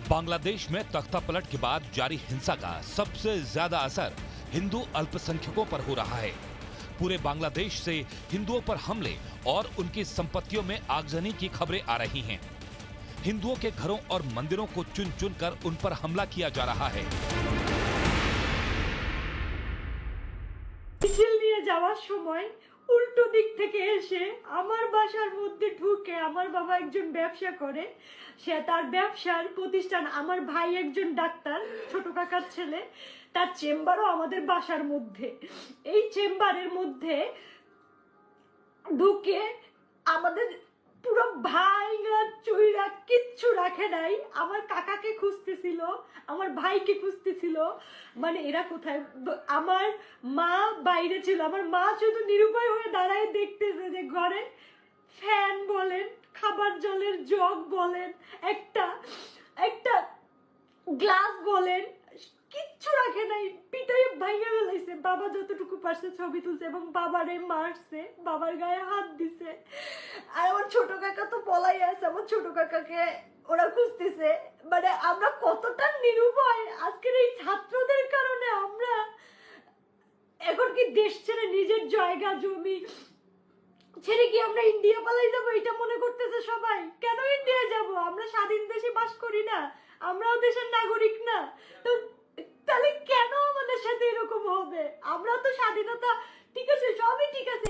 बांग्लादेश में तख्तापलट के बाद जारी हिंसा का सबसे ज्यादा असर हिंदू अल्पसंख्यकों पर हो रहा है। पूरे बांग्लादेश से हिंदुओं पर हमले और उनकी संपत्तियों में आगजनी की खबरें आ रही हैं। हिंदुओं के घरों और मंदिरों को चुन चुन कर उन पर हमला किया जा रहा है। নিয়ে যাওয়ার সময় উল্টো দিক থেকে এসে আমার বাসার মধ্যে ঢুকে, আমার বাবা একজন ব্যবসা করে, সে তার ব্যবসার প্রতিষ্ঠান, আমার ভাই একজন ডাক্তার, ছোট কাকার ছেলে, তার চেম্বারও আমাদের বাসার মধ্যে। এই চেম্বারের মধ্যে ঢুকে আমাদের পুরো ভাইরা চুইরা কিচ্ছু রাখে নাই। আমার কাকাকে খুঁজতেছিল, আমার ভাইকে খুঁজতেছিল, মানে এরা কোথায়। আমার মা বাইরে ছিল, আমার মা শুধু নিরুপায় হয়ে দাঁড়ায় দেখতেছে যে ঘরে ফ্যান বলেন, খাবার জলের জগ বলেন, একটা গ্লাস বলেন, কিচ্ছু রাখে নাই। পিটাই ভাঙে ফেলাইছে। বাবা যতটুকু পারছে ছবি তুলছে এবং বাবারে মারছে, বাবার গায়ে হাত দিছে। আর আমার ছোট কাকা তো পলাই আছে, আমার ছোট কাকাকে ওরা খুঁজতেছে। মানে আমরা কতটা নিরুপায় আজকের এই ছাত্রদের কারণে। আমরা এখন কি দেশ ছেড়ে নিজের জায়গা জমি ছেড়ে কি আমরা ইন্ডিয়া পালাই যাবো এটা মনে করতেছে সবাই। কেন ইন্ডিয়া যাব? আমরা স্বাধীন দেশে বাস করি না? আমরাও দেশের নাগরিক না? তো তাহলে কেন আমাদের সাথে এরকম হবে? আমরা তো স্বাধীনতা, ঠিক আছে, সবই ঠিক আছে।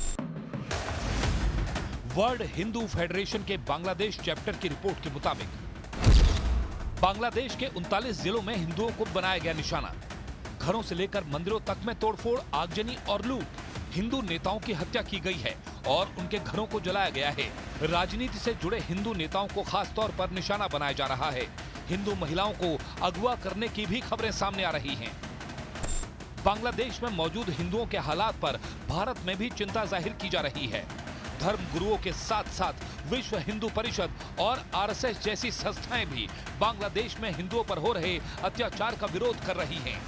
वर्ल्ड हिंदू फेडरेशन के बांग्लादेश चैप्टर की रिपोर्ट के मुताबिक बांग्लादेश के 39 जिलों में हिंदुओं को बनाया गया निशाना। घरों से लेकर मंदिरों तक में तोड़फोड़, आगजनी और लूट। हिंदू नेताओं की हत्या की गई है और उनके घरों को जलाया गया है। राजनीति से जुड़े हिंदू नेताओं को खास तौर पर निशाना बनाया जा रहा है। हिंदू महिलाओं को अगवा करने की भी खबरें सामने आ रही हैं। बांग्लादेश में मौजूद हिंदुओं के हालात पर भारत में भी चिंता जाहिर की जा रही है। धर्म गुरुओं के साथ साथ विश्व हिंदू परिषद और आरएसएस जैसी संस्थाएं भी बांग्लादेश में हिंदुओं पर हो रहे अत्याचार का विरोध कर रही हैं।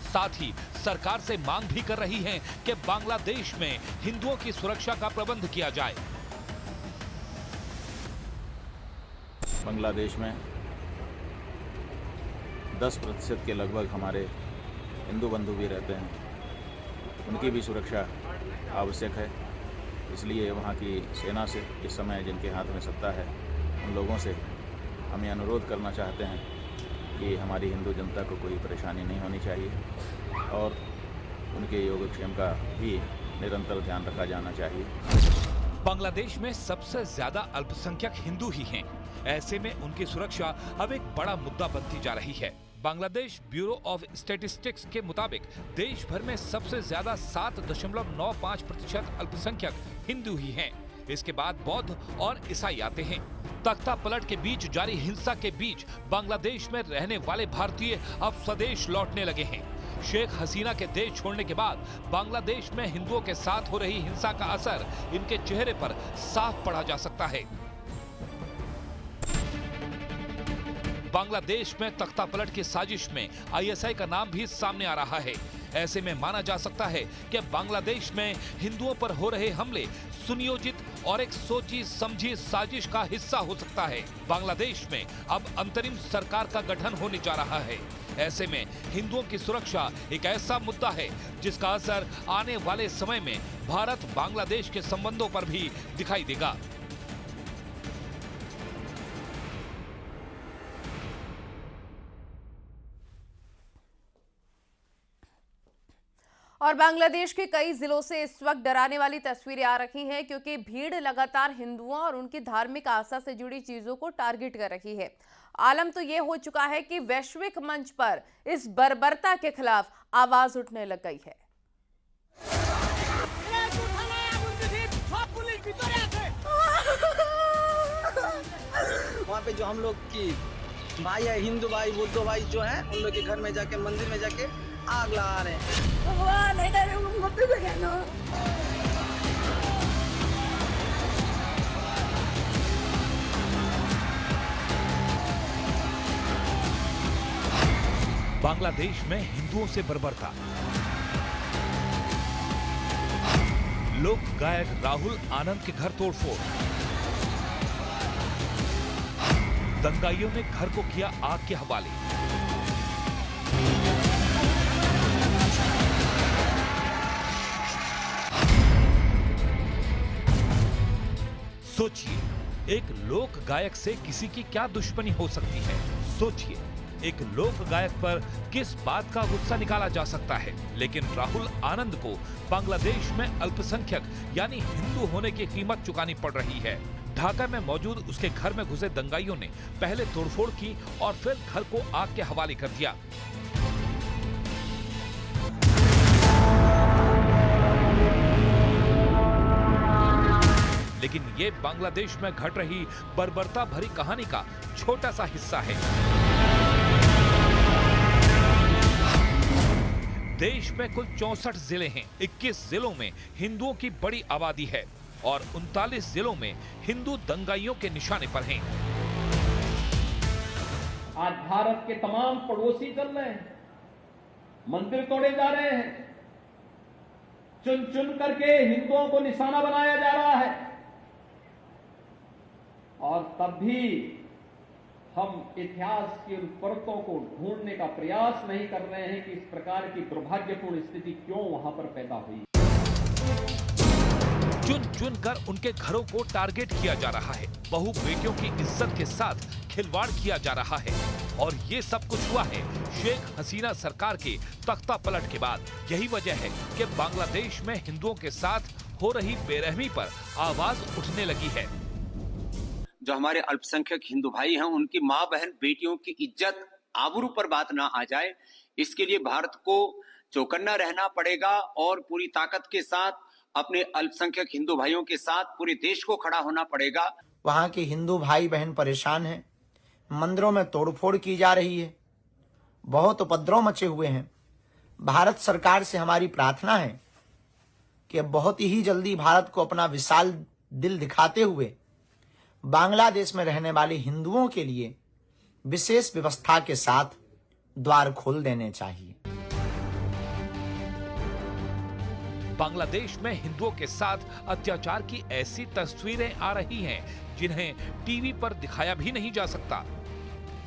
साथ ही सरकार से मांग भी कर रही हैं कि बांग्लादेश में हिंदुओं की सुरक्षा का प्रबंध किया जाए। बांग्लादेश में 10% के लगभग हमारे हिंदू बंधु भी रहते हैं। उनकी भी सुरक्षा आवश्यक है। इसलिए वहाँ की सेना से, इस समय जिनके हाथ में सत्ता है, उन लोगों से हम ये अनुरोध करना चाहते हैं कि हमारी हिंदू जनता को कोई परेशानी नहीं होनी चाहिए और उनके योगक्षेम का भी निरंतर ध्यान रखा जाना चाहिए। बांग्लादेश में सबसे ज्यादा अल्पसंख्यक हिंदू ही हैं। ऐसे में उनकी सुरक्षा अब एक बड़ा मुद्दा बनती जा रही है। बांग्लादेश ब्यूरो ऑफ स्टैटिस्टिक्स के मुताबिक देश भर में सबसे ज्यादा 7.95% अल्पसंख्यक हिंदू ही हैं। इसके बाद बौद्ध और ईसाई आते हैं। तख्तापलट के बीच जारी हिंसा के बीच बांग्लादेश में रहने वाले भारतीय अब स्वदेश लौटने लगे हैं। शेख हसीना के देश छोड़ने के बाद बांग्लादेश में हिंदुओं के साथ हो रही हिंसा का असर इनके चेहरे पर साफ पड़ा जा सकता है। बांग्लादेश में तख्तापलट की साजिश में आईएसआई का नाम भी सामने आ रहा है। ऐसे में माना जा सकता है कि बांग्लादेश में हिंदुओं पर हो रहे हमले सुनियोजित और एक सोची समझी साजिश का हिस्सा हो सकता है। बांग्लादेश में अब अंतरिम सरकार का गठन होने जा रहा है। ऐसे में हिंदुओं की सुरक्षा एक ऐसा मुद्दा है जिसका असर आने वाले समय में भारत बांग्लादेश के संबंधों पर भी दिखाई देगा। और बांग्लादेश के कई जिलों से इस वक्त डराने वाली तस्वीरें आ रही हैं, क्योंकि भीड़ लगातार हिंदुओं और उनकी धार्मिक आस्था से जुड़ी चीजों को टारगेट कर रही है। आलम तो ये हो चुका है कि वैश्विक मंच पर इस बर्बरता के खिलाफ आवाज उठने लग गई है। वहाँ पे जो हम लोग की भाई है, हिंदू भाई, बुद्ध भाई जो है, उन लोग के घर में जाके, मंदिर में जाके आग लगा रहे हैं। बांग्लादेश में हिंदुओं से बर्बरता। लोक गायक राहुल आनंद के घर तोड़फोड़। दंगाइयों ने घर को किया आग के हवाले। सोचिए, एक लोक गायक से किसी की क्या दुश्मनी हो सकती है। सोचिए, एक लोक गायक पर किस बात का गुस्सा निकाला जा सकता है। लेकिन राहुल आनंद को बांग्लादेश में अल्पसंख्यक यानी हिंदू होने की कीमत चुकानी पड़ रही है। ढाका में मौजूद उसके घर में घुसे दंगाइयों ने पहले तोड़फोड़ की और फिर घर को आग के हवाले कर दिया। लेकिन ये बांग्लादेश में घट रही बर्बरता भरी कहानी का छोटा सा हिस्सा है। देश में कुल 64 जिले हैं। 21 जिलों में हिंदुओं की बड़ी आबादी है और 39 जिलों में हिंदू दंगाइयों के निशाने पर हैं। आज भारत के तमाम पड़ोसी चल रहे हैं, मंदिर तोड़े जा रहे हैं, चुन चुन करके हिंदुओं को निशाना बनाया जा रहा है, और तब भी हम इतिहास की उन परतों को ढूंढने का प्रयास नहीं कर रहे हैं कि इस प्रकार की दुर्भाग्यपूर्ण स्थिति क्यों वहां पर पैदा हुई। चुन चुन कर उनके घरों को टारगेट किया जा रहा है। बहू बेटियों की इज्जत के साथ खिलवाड़ किया जा रहा है। और ये सब कुछ हुआ है शेख हसीना सरकार के तख्ता पलट के बाद। यही वजह है कि बांग्लादेश में हिंदुओं के साथ हो रही बेरहमी पर आवाज उठने लगी है। जो हमारे अल्पसंख्यक हिंदू भाई हैं, उनकी माँ बहन बेटियों की इज्जत आबरू पर बात ना आ जाए, इसके लिए भारत को चौकन्ना रहना पड़ेगा और पूरी ताकत के साथ अपने अल्पसंख्यक हिंदू भाइयों के साथ पूरे देश को खड़ा होना पड़ेगा। वहाँ के हिंदू भाई बहन परेशान हैं, मंदिरों में तोड़फोड़ की जा रही है, बहुत उपद्रव मचे हुए हैं। भारत सरकार से हमारी प्रार्थना है कि बहुत ही जल्दी भारत को अपना विशाल दिल दिखाते हुए बांग्लादेश में रहने वाले हिंदुओं के लिए विशेष व्यवस्था के साथ द्वार खोल देने चाहिए। बांग्लादेश में हिंदुओं के साथ अत्याचार की ऐसी तस्वीरें आ रही हैं जिन्हें टीवी पर दिखाया भी नहीं जा सकता।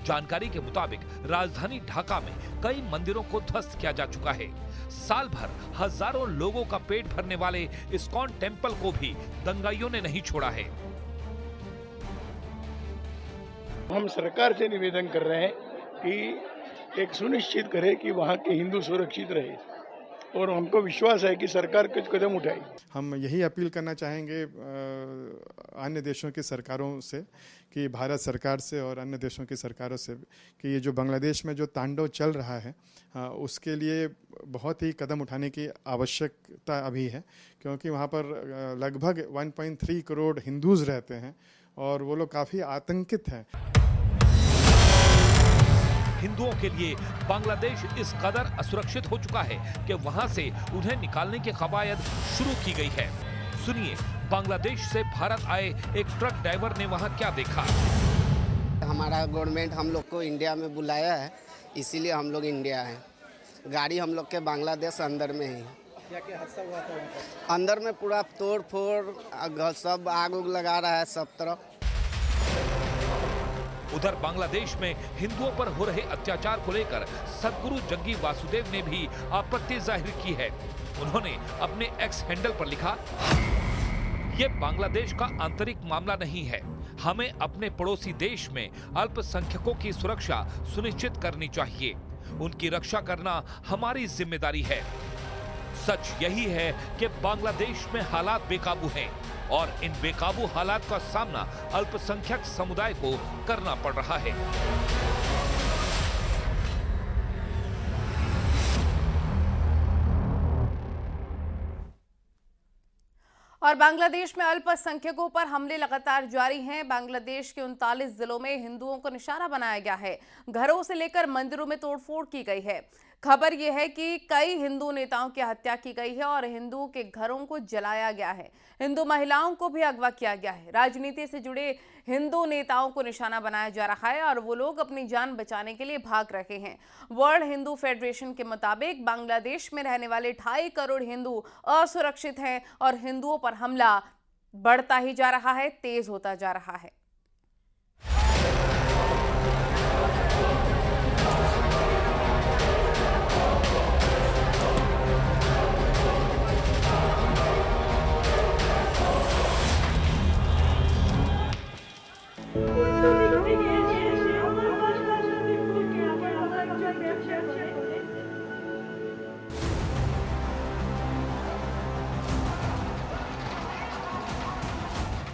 जानकारी के मुताबिक राजधानी ढाका में कई मंदिरों को ध्वस्त किया जा चुका है। साल भर हजारों लोगों का पेट भरने वाले इस्कॉन टेम्पल को भी दंगाइयों ने नहीं छोड़ा है। हम सरकार से निवेदन कर रहे हैं कि एक सुनिश्चित करे कि वहाँ के हिंदू सुरक्षित रहे, और हमको विश्वास है कि सरकार कुछ कदम उठाएगी। हम यही अपील करना चाहेंगे अन्य देशों की सरकारों से, कि भारत सरकार से और अन्य देशों की सरकारों से, कि ये जो बांग्लादेश में जो तांडव चल रहा है उसके लिए बहुत ही कदम उठाने की आवश्यकता अभी है, क्योंकि वहाँ पर लगभग 1.3 करोड़ हिंदूज रहते हैं और वो लोग काफ़ी आतंकित हैं। हिंदुओं के लिए बांग्लादेश इस कदर असुरक्षित हो चुका है कि वहां से उन्हें निकालने की कवायद शुरू की गई है। सुनिए, बांग्लादेश से भारत आए एक ट्रक ड्राइवर ने वहां क्या देखा। हमारा गवर्नमेंट हम लोग को इंडिया में बुलाया है, इसीलिए हम लोग इंडिया हैं। गाड़ी हम लोग के बांग्लादेश अंदर में ही। क्या हादसा हुआ था? अंदर में पूरा तोड़ फोड़, सब आग उग लगा रहा है सब तरफ। उधर बांग्लादेश में हिंदुओं पर हो रहे अत्याचार को लेकर सदगुरु जग्गी वासुदेव ने भी आपत्ति जाहिर की है। उन्होंने अपने एक्स हैंडल पर लिखा, ये बांग्लादेश का आंतरिक मामला नहीं है, हमें अपने पड़ोसी देश में अल्पसंख्यकों की सुरक्षा सुनिश्चित करनी चाहिए, उनकी रक्षा करना हमारी जिम्मेदारी है। सच यही है कि बांग्लादेश में हालात बेकाबू हैं और इन बेकाबू हालात का सामना अल्पसंख्यक समुदाय को करना पड़ रहा है। और बांग्लादेश में अल्पसंख्यकों पर हमले लगातार जारी हैं। बांग्लादेश के 39 जिलों में हिंदुओं को निशाना बनाया गया है। घरों से लेकर मंदिरों में तोड़फोड़ की गई है। खबर यह है कि कई हिंदू नेताओं की हत्या की गई है और हिंदुओं के घरों को जलाया गया है। हिंदू महिलाओं को भी अगवा किया गया है। राजनीति से जुड़े हिंदू नेताओं को निशाना बनाया जा रहा है और वो लोग अपनी जान बचाने के लिए भाग रहे हैं। वर्ल्ड हिंदू फेडरेशन के मुताबिक बांग्लादेश में रहने वाले 2.5 करोड़ हिंदू असुरक्षित हैं और हिंदुओं पर हमला बढ़ता ही जा रहा है, तेज होता जा रहा है।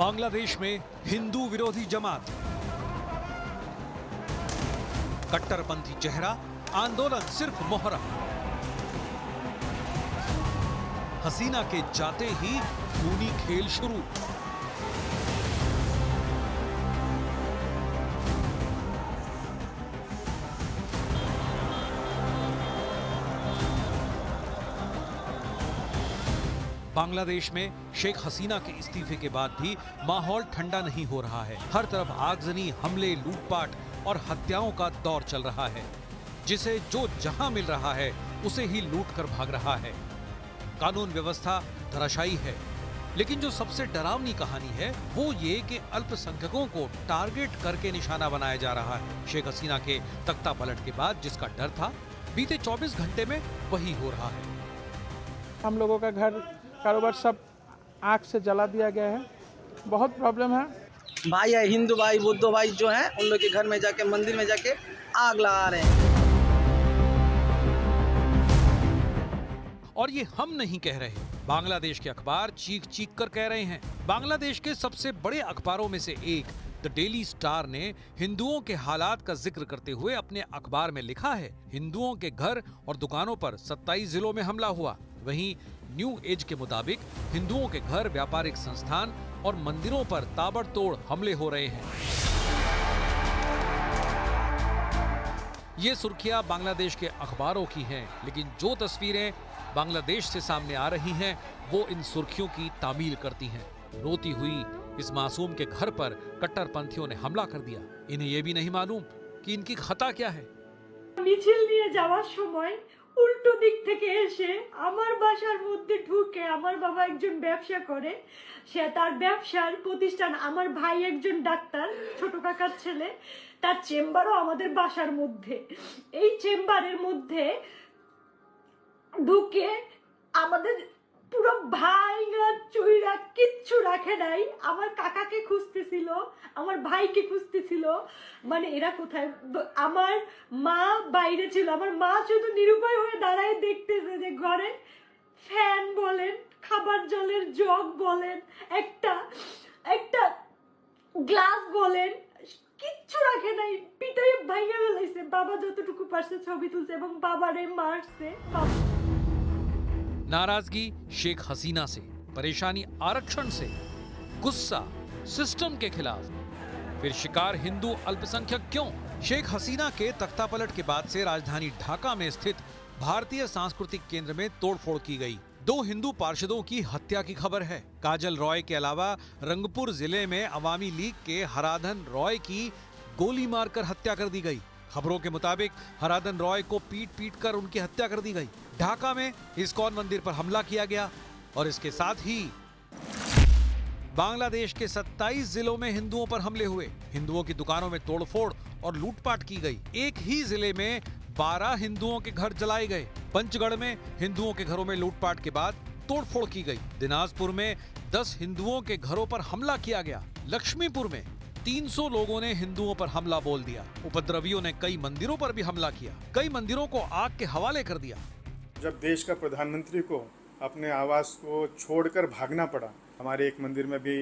बांग्लादेश में हिंदू विरोधी जमात, कट्टरपंथी चेहरा, आंदोलन सिर्फ मोहरम। हसीना के जाते ही खूनी खेल शुरू। बांग्लादेश में शेख हसीना के इस्तीफे के बाद भी माहौल ठंडा नहीं हो रहा है। हर तरफ आगजनी, हमले, लूटपाट और हत्याओं का दौर चल रहा है। जिसे जो जहां मिल रहा है उसे ही लूट कर भाग रहा है। कानून व्यवस्था धराशायी है। लेकिन जो सबसे डरावनी कहानी है वो ये कि अल्पसंख्यकों को टारगेट करके निशाना बनाया जा रहा है। शेख हसीना के तख्ता पलट के बाद जिसका डर था, बीते 24 घंटे में वही हो रहा है। हम लोगों का घर कारोबार सब आग से जला दिया गया है। बहुत प्रॉब्लम है। भाई है, हिंदू भाई, बुद्ध भाई जो हैं उन लोग के घर में जाके, मंदिर में जाके आग लगा रहे हैं। और ये हम नहीं कह रहे, बांग्लादेश के अखबार चीख चीख कर कह रहे हैं। बांग्लादेश के सबसे बड़े अखबारों में से एक द डेली स्टार ने हिंदुओं के हालात का जिक्र करते हुए अपने अखबार में लिखा है, हिंदुओं के घर और दुकानों पर 27 जिलों में हमला हुआ। वहीं न्यू एज के मुताबिक हिंदुओं के घर, व्यापारिक संस्थान और मंदिरों पर ताबड़तोड़ हमले हो रहे हैं। ये सुर्खियां बांग्लादेश के अखबारों की हैं, लेकिन जो तस्वीरें बांग्लादेश से सामने आ रही हैं वो इन सुर्खियों की तामील करती हैं। रोती हुई इस मासूम के घर पर कट्टरपंथियों ने हमला कर दिया। इन्हें ये भी नहीं मालूम कि इनकी खता क्या है। মিছিল নিয়ে যাওয়ার সময় উল্টো দিক থেকে এসে আমার বাসার মধ্যে ঢুকে, আমার বাবা একজন ব্যবসা করে, সে তার ব্যবসার প্রতিষ্ঠান, আমার ভাই একজন ডাক্তার, ছোট কাকার ছেলে, তার চেম্বারও আমাদের বাসার মধ্যে। এই চেম্বারের মধ্যে ঢুকে আমাদের পুরো ভাইঙ্গা চুইরা কিচ্ছু রাখে নাই। আমার কাকাকে খুঁজতেছিল, আমার ভাইকে খুঁজতেছিল, মানে এরা কোথায়। আমার মা বাইরে ছিল, আমার মা শুধু নিরুপায় হয়ে দাঁড়ায় দেখতেছে যে ঘরে ফ্যান বলেন, খাবার জলের জগ বলেন, একটা গ্লাস বলেন, কিচ্ছু রাখে নাই। পিটাই ভাইঙ্গা ফেলাইছে। বাবা যতটুকু পারছে ছবি তুলছে এবং বাবারে মারছে। नाराजगी शेख हसीना से, परेशानी आरक्षण से, गुस्सा सिस्टम के खिलाफ, फिर शिकार हिंदू अल्पसंख्यक क्यों? शेख हसीना के तख्तापलट के बाद से राजधानी ढाका में स्थित भारतीय सांस्कृतिक केंद्र में तोड़फोड़ की गई। 2 हिंदू पार्षदों की हत्या की खबर है। काजल रॉय के अलावा रंगपुर जिले में अवामी लीग के हराधन रॉय की गोली मारकर हत्या कर दी गई। खबरों के मुताबिक हराधन रॉय को पीट कर उनकी हत्या कर दी गई। ढाका में इस्कॉन मंदिर पर हमला किया गया और इसके साथ ही बांग्लादेश के 27 जिलों में हिंदुओं पर हमले हुए। हिंदुओं की दुकानों में तोड़फोड़ और लूटपाट की गई। एक ही जिले में 12 हिंदुओं के घर जलाए गए। पंचगढ़ में हिंदुओं के घरों में लूटपाट के बाद तोड़फोड़ की गई। दिनाजपुर में 10 हिंदुओं के घरों पर हमला किया गया। लक्ष्मीपुर में 300 लोगों ने हिंदुओं पर हमला बोल दिया। उपद्रवियों ने कई मंदिरों पर भी हमला किया, कई मंदिरों को आग के हवाले कर दिया। जब देश का प्रधानमंत्री को अपने आवास को छोड़कर भागना पड़ा, हमारे एक मंदिर में भी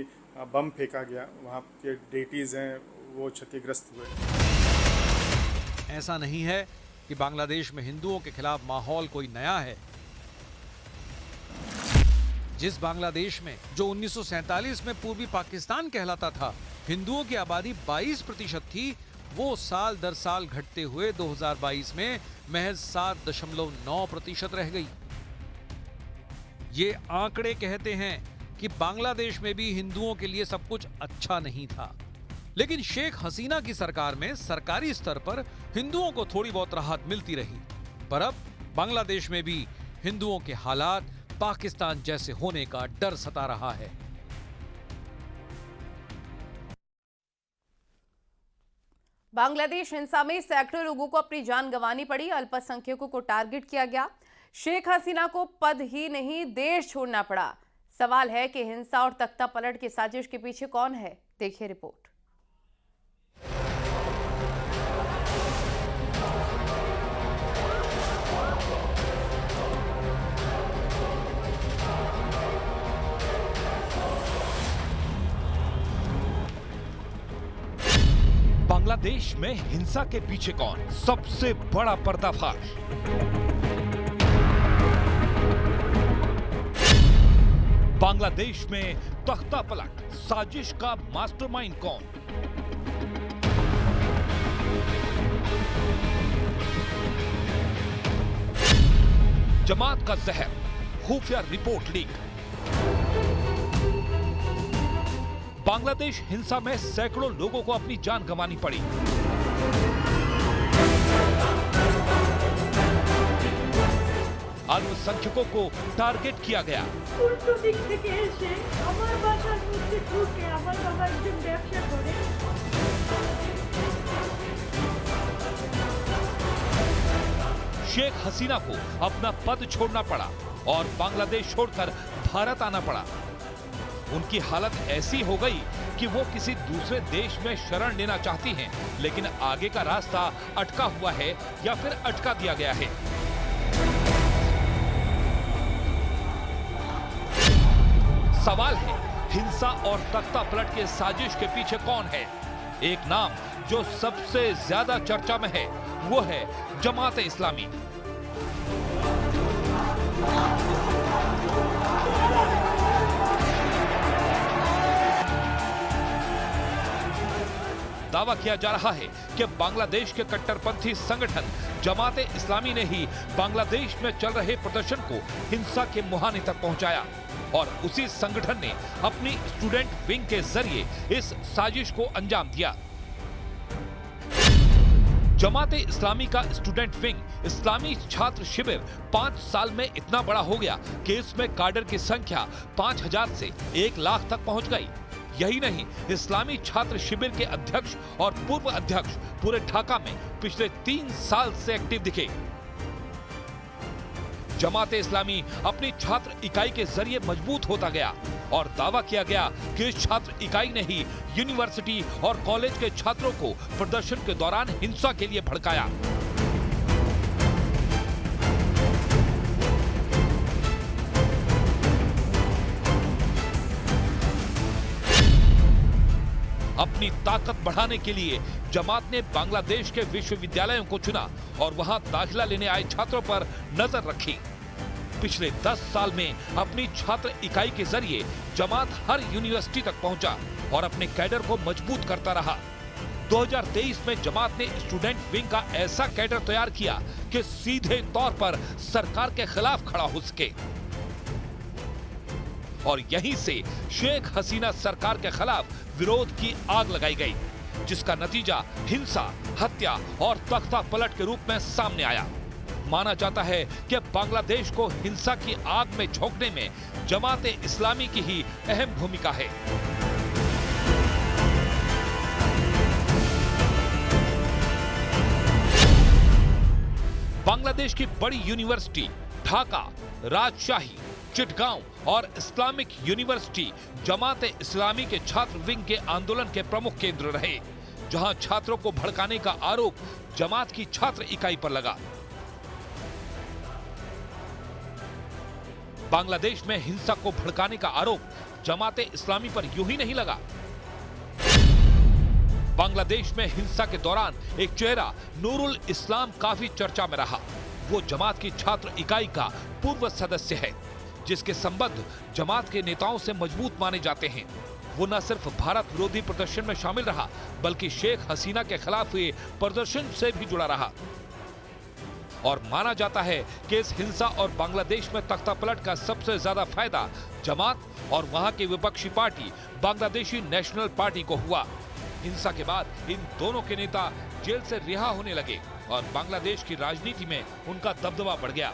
बम फेंका गया, वहाँ के डेटीज हैं वो क्षतिग्रस्त हुए। ऐसा नहीं है कि बांग्लादेश में हिंदुओं के खिलाफ माहौल कोई नया है। जिस बांग्लादेश में जो 1947 में पूर्वी पाकिस्तान कहलाता था, हिंदुओं की आबादी 22% थी, वो साल दर साल घटते हुए 2022 में महज 7.9% रह गई। ये आंकड़े कहते हैं कि बांग्लादेश में भी हिंदुओं के लिए सब कुछ अच्छा नहीं था। लेकिन शेख हसीना की सरकार में सरकारी स्तर पर हिंदुओं को थोड़ी बहुत राहत मिलती रही। पर अब बांग्लादेश में भी हिंदुओं के हालात पाकिस्तान जैसे होने का डर सता रहा है। बांग्लादेश हिंसा में सैकड़ों लोगों को अपनी जान गंवानी पड़ी। अल्पसंख्यकों को टारगेट किया गया। शेख हसीना को पद ही नहीं, देश छोड़ना पड़ा। सवाल है कि हिंसा और तख्ता पलट की साजिश के पीछे कौन है? देखिए रिपोर्ट। बांग्लादेश में हिंसा के पीछे कौन? सबसे बड़ा पर्दाफाश। बांग्लादेश में तख्ता पलट साजिश का मास्टरमाइंड कौन? जमात का जहर, खुफिया रिपोर्ट लीक। बांग्लादेश हिंसा में सैकड़ों लोगों को अपनी जान गंवानी पड़ी। अल्पसंख्यकों को टारगेट किया गया। উল্টো দিক থেকে এসে আমার বাসার মধ্যে ঢুকে আমার বাবা একজন ব্যবসা করে। शेख हसीना को अपना पद छोड़ना पड़ा और बांग्लादेश छोड़कर भारत आना पड़ा। उनकी हालत ऐसी हो गई कि वो किसी दूसरे देश में शरण लेना चाहती हैं, लेकिन आगे का रास्ता अटका हुआ है या फिर अटका दिया गया है। सवाल है, हिंसा और तख्ता पलट के साजिश के पीछे कौन है? एक नाम जो सबसे ज्यादा चर्चा में है वो है जमात इस्लामी। दावा किया जा रहा है कि बांग्लादेश के कट्टरपंथी संगठन जमात इस्लामी ने ही बांग्लादेश में चल रहे प्रदर्शन को हिंसा के मुहाने तक पहुंचाया और उसी संगठन ने अपनी स्टूडेंट विंग के जरिए इस साजिश को अंजाम दिया। जमात इस्लामी का स्टूडेंट विंग इस्लामी छात्र शिविर 5 साल में इतना बड़ा हो गया कि इसमें काडर की संख्या 5000 से 1 लाख तक पहुंच गई। यही नहीं, इस्लामी छात्र शिविर के अध्यक्ष और पूर्व अध्यक्ष पूरे ढाका में पिछले 3 साल से एक्टिव दिखे। जमात इस्लामी अपनी छात्र इकाई के जरिए मजबूत होता गया और दावा किया गया कि इस छात्र इकाई ने ही यूनिवर्सिटी और कॉलेज के छात्रों को प्रदर्शन के दौरान हिंसा के लिए भड़काया। अपनी ताकत बढ़ाने के लिए जमात ने बांग्लादेश के विश्वविद्यालयों को चुना और वहां दाखिला लेने आए छात्रों पर नजर रखी। पिछले 10 साल में अपनी छात्र इकाई के जरिए जमात हर यूनिवर्सिटी तक पहुंचा और अपने कैडर को मजबूत करता रहा। 2023 में जमात ने स्टूडेंट विंग का ऐसा कैडर तैयार किया कि सीधे तौर पर सरकार के खिलाफ खड़ा हो सके और यहीं से शेख हसीना सरकार के खिलाफ विरोध की आग लगाई गई, जिसका नतीजा हिंसा, हत्या और तख्ता पलट के रूप में सामने आया। माना जाता है कि बांग्लादेश को हिंसा की आग में झोंकने में जमात इस्लामी की ही अहम भूमिका है। बांग्लादेश की बड़ी यूनिवर्सिटी ढाका, राजशाही, चिटगांव और इस्लामिक यूनिवर्सिटी जमात इस्लामी के छात्र विंग के आंदोलन के प्रमुख केंद्र रहे, जहां छात्रों को भड़काने का आरोप जमात की छात्र इकाई पर लगा। बांग्लादेश में हिंसा को भड़काने का आरोप जमात इस्लामी पर यूं ही नहीं लगा। बांग्लादेश में हिंसा के दौरान एक चेहरा नूरुल इस्लाम काफी चर्चा में रहा। वो जमात की छात्र इकाई का पूर्व सदस्य है, जिसके संबंध जमात के नेताओं से मजबूत माने जाते हैं। वो न सिर्फ भारत विरोधी प्रदर्शन में शामिल रहा, बल्कि शेख हसीना के खिलाफ हुए प्रदर्शन से भी जुड़ा रहा। और माना जाता है कि इस हिंसा और बांग्लादेश में तख्ता पलट का सबसे ज्यादा फायदा जमात और वहां की विपक्षी पार्टी बांग्लादेशी नेशनल पार्टी को हुआ। हिंसा के बाद इन दोनों के नेता जेल से रिहा होने लगे और बांग्लादेश की राजनीति में उनका दबदबा बढ़ गया।